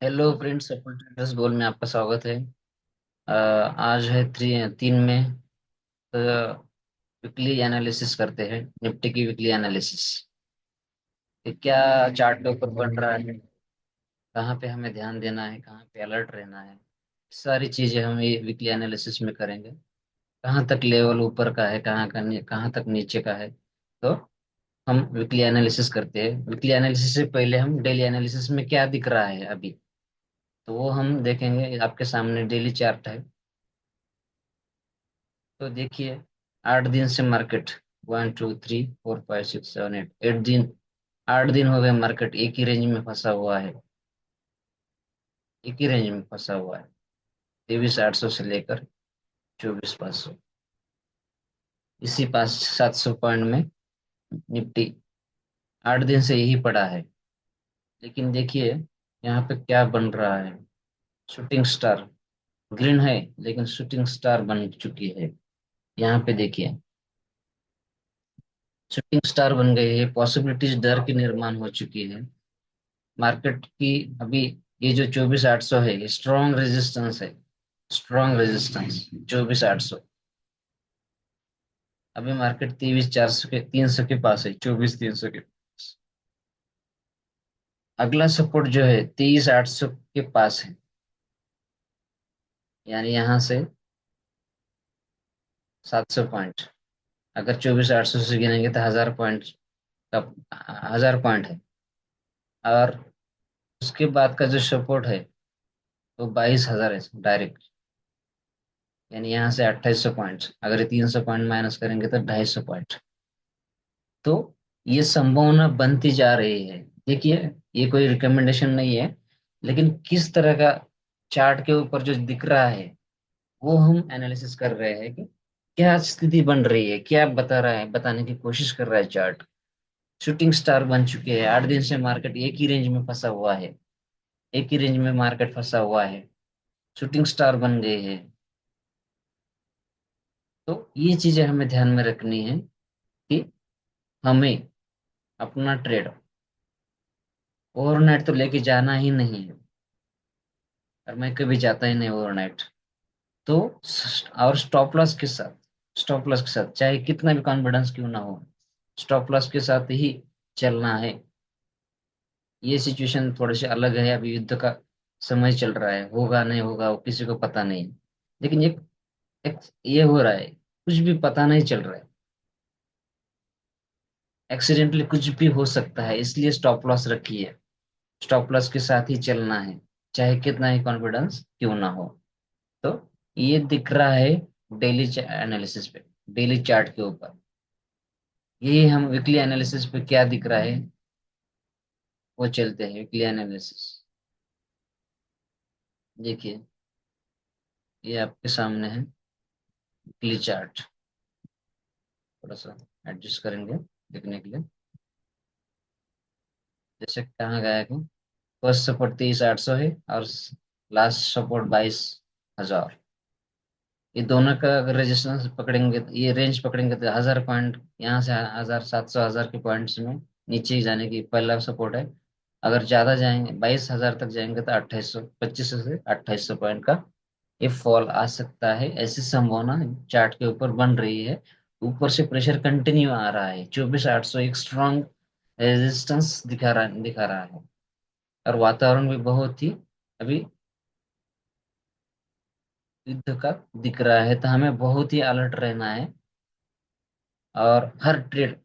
Hello friends, Apple traders गोल में आपका स्वागत है। आज है 3 मई। तो वीकली एनालिसिस करते हैं, निफ्टी की वीकली एनालिसिस। कि क्या चार्ट के ऊपर बन रहा है, कहाँ पे हमें ध्यान देना है, कहाँ पे अलर्ट रहना है। सारी चीजें हम ये वीकली एनालिसिस में करेंगे। कहाँ तक लेवल ऊपर का है, कहाँ तक नीचे का है। तो हम वीकली एनालिसिस करते हैं। वीकली एनालिसिस से पहले हम डेली एनालिसिस में क्या दिख रहा है अभी, तो वो हम देखेंगे। आपके सामने डेली चार्ट है। तो देखिए, 8 दिन से मार्केट 1 2 3 4 5 6 7 8 8 दिन, 8 दिन हो गए मार्केट एक ही रेंज में फंसा हुआ है। एक ही रेंज में फंसा हुआ है, 23,800 से लेकर 24,500। इसी पास 700 पॉइंट में निफ्टी 8 दिन से यही पड़ा है। लेकिन देखिए, यहाँ पे क्या बन रहा है। शूटिंग स्टार ग्रीन है, लेकिन शूटिंग स्टार बन चुकी है। यहाँ पे देखिए, शूटिंग स्टार बन गई है। पॉसिबिलिटीज डर की निर्माण हो चुकी है मार्केट की। अभी ये जो 24,800 है, ये स्ट्रॉन्ग रेजिस्टेंस है। Strong resistance 24,800। अभी मार्केट 23,400 के 300 के पास है, 24,300 के पास। अगला सपोर्ट जो है 23,800 के पास है। यानी यहाँ से 700 पॉइंट। अगर 24,800 से गिनेंगे तो 1,000 पॉइंट का, 1,000 पॉइंट है। और उसके बाद का जो सपोर्ट है वो 22,000 है डायरेक्ट। यानी यहाँ से 2,800 पॉइंट, अगर 300 पॉइंट माइनस करेंगे तो 250 पॉइंट। तो ये संभावना बनती जा रही है। देखिए, ये कोई रिकमेंडेशन नहीं है, लेकिन किस तरह का चार्ट के ऊपर जो दिख रहा है वो हम एनालिसिस कर रहे हैं कि क्या स्थिति बन रही है, क्या बता रहा है, बताने की कोशिश कर रहा है चार्ट। शूटिंग स्टार बन चुके हैं। 8 दिन से मार्केट एक ही रेंज में फंसा हुआ है। एक ही रेंज में मार्केट फंसा हुआ है। शूटिंग स्टार बन गए हैं। तो ये चीजें हमें ध्यान में रखनी है कि हमें अपना ट्रेड ओवरनाइट तो लेके जाना ही नहीं है। और मैं कभी जाता ही नहीं ओवरनाइट। तो और स्टॉप लॉस के साथ चाहे कितना भी कॉन्फिडेंस क्यों ना हो, स्टॉप लॉस के साथ ही चलना है। ये सिचुएशन थोड़ी सी अलग है। अभी युद्ध का समय चल रहा है, होगा नहीं होगा वो किसी को पता नहीं। लेकिन एक ये हो रहा है, कुछ भी पता नहीं चल रहा है। एक्सीडेंटली कुछ भी हो सकता है, इसलिए स्टॉप लॉस रखी है। स्टॉप लॉस के साथ ही चलना है, चाहे कितना ही कॉन्फिडेंस क्यों ना हो। तो ये दिख रहा है डेली एनालिसिस पे, डेली चार्ट के ऊपर। यही हम वीकली एनालिसिस पे क्या दिख रहा है वो चलते हैं वीकली एनालिसिस। देखिए, ये आपके सामने है वीकली चार्ट। थोड़ा सा एडजस्ट करेंगे देखने के लिए। जैसे कहाँ गया कि फर्स्ट सपोर्ट 23,800 है और लास्ट सपोर्ट 22,000। ये दोनों का अगर रेजिस्टेंस पकड़ेंगे, ये रेंज पकड़ेंगे तो 1,000 पॉइंट, यहाँ से 1,700 1,000 के पॉइंट्स में नीचे जाने की पहला सपोर्ट है। अगर ज्यादा जाएंगे 22,000 तक जाएंगे तो 2,825 से 2,800 पॉइंट का ये फॉल आ सकता है। ऐसी संभावना चार्ट के ऊपर बन रही है। ऊपर से प्रेशर कंटिन्यू आ रहा है। 24,800 एक स्ट्रॉन्ग रेजिस्टेंस दिखा रहा है। और वातावरण भी बहुत ही अभी युद्ध का दिख रहा है। तो हमें बहुत ही अलर्ट रहना है और हर ट्रेड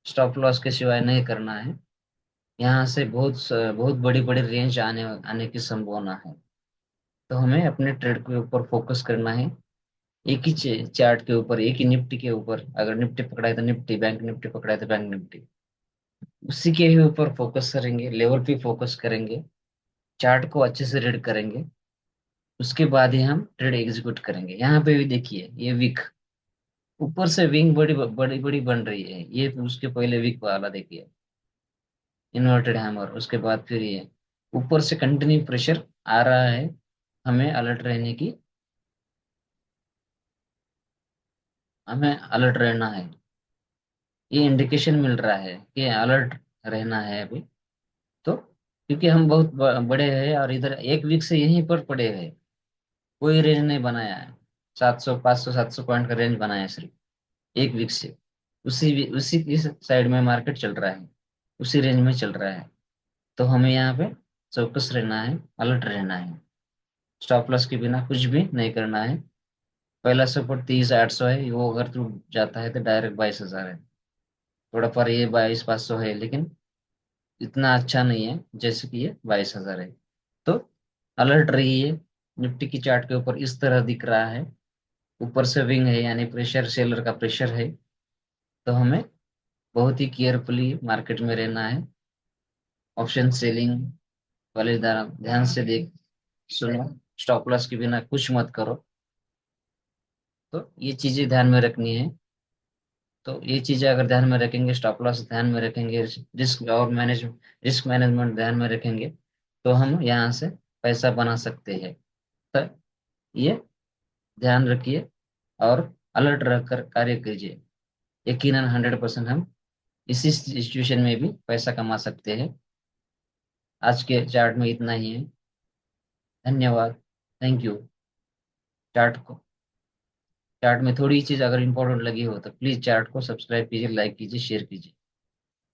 स्टॉप लॉस के सिवाय नहीं करना है। यहाँ से बहुत बड़ी बड़ी रेंज आने आने की संभावना है। तो हमें अपने ट्रेड के ऊपर फोकस करना है। एक ही चार्ट के ऊपर, एक ही निफ्टी के ऊपर। अगर निफ्टी पकड़ा है तो निफ्टी, बैंक निफ्टी पकड़ा है तो बैंक निफ्टी, उसी के ही ऊपर फोकस करेंगे, लेवल पे फोकस करेंगे। चार्ट को अच्छे से रीड करेंगे, उसके बाद ही हम ट्रेड एग्जीक्यूट करेंगे। यहाँ पे भी देखिए, ये वीक ऊपर से विंग बड़ी बड़ी बड़ी बन रही है। ये उसके पहले वीक वाला देखिए, इन्वर्टेड हैमर। उसके बाद फिर ये ऊपर से कंटिन्यू प्रेशर आ रहा है। हमें अलर्ट रहने की, हमें अलर्ट रहना है। ये इंडिकेशन मिल रहा है कि अलर्ट रहना है अभी। तो क्योंकि हम बहुत बड़े हैं और इधर एक वीक से यहीं पर पड़े हैं, कोई रेंज नहीं बनाया है। 700 500 700 पॉइंट का रेंज बनाया है सिर्फ एक वीक से। उसी की साइड में मार्केट चल रहा है, उसी रेंज में चल रहा है। तो हमें यहाँ पे चौकस रहना है, अलर्ट रहना है। स्टॉप लॉस के बिना कुछ भी नहीं करना है। पहला सपोर्ट 30 800 है, वो अगर टूट जाता है तो डायरेक्ट 22 हजार है। थोड़ा पर ये 22 500 है, लेकिन इतना अच्छा नहीं है जैसे कि ये 22 हजार है। तो अलर्ट रहिए। निफ्टी की चार्ट के ऊपर इस तरह दिख रहा है, ऊपर से विंग है यानी प्रेशर, सेलर का प्रेशर है। तो हमें बहुत ही केयरफुली मार्केट में रहना है। ऑप्शन सेलिंग वाले ध्यान से देख सुनो, स्टॉप लॉस के बिना कुछ मत करो। तो ये चीजें ध्यान में रखनी है। तो ये चीजें अगर ध्यान में रखेंगे, स्टॉप लॉस ध्यान में रखेंगे, रिस्क मैनेजमेंट ध्यान में रखेंगे, तो हम यहाँ से पैसा बना सकते हैं। तो ये ध्यान रखिए और अलर्ट रहकर कार्य कीजिए। यकीनन 100% हम इसी सिचुएशन में भी पैसा कमा सकते हैं। आज के चार्ट में इतना ही है। धन्यवाद। Thank you. चार्ट को चार्ट में थोड़ी चीज अगर इम्पोर्टेंट लगी हो तो प्लीज चार्ट को सब्सक्राइब कीजिए, लाइक कीजिए, शेयर कीजिए।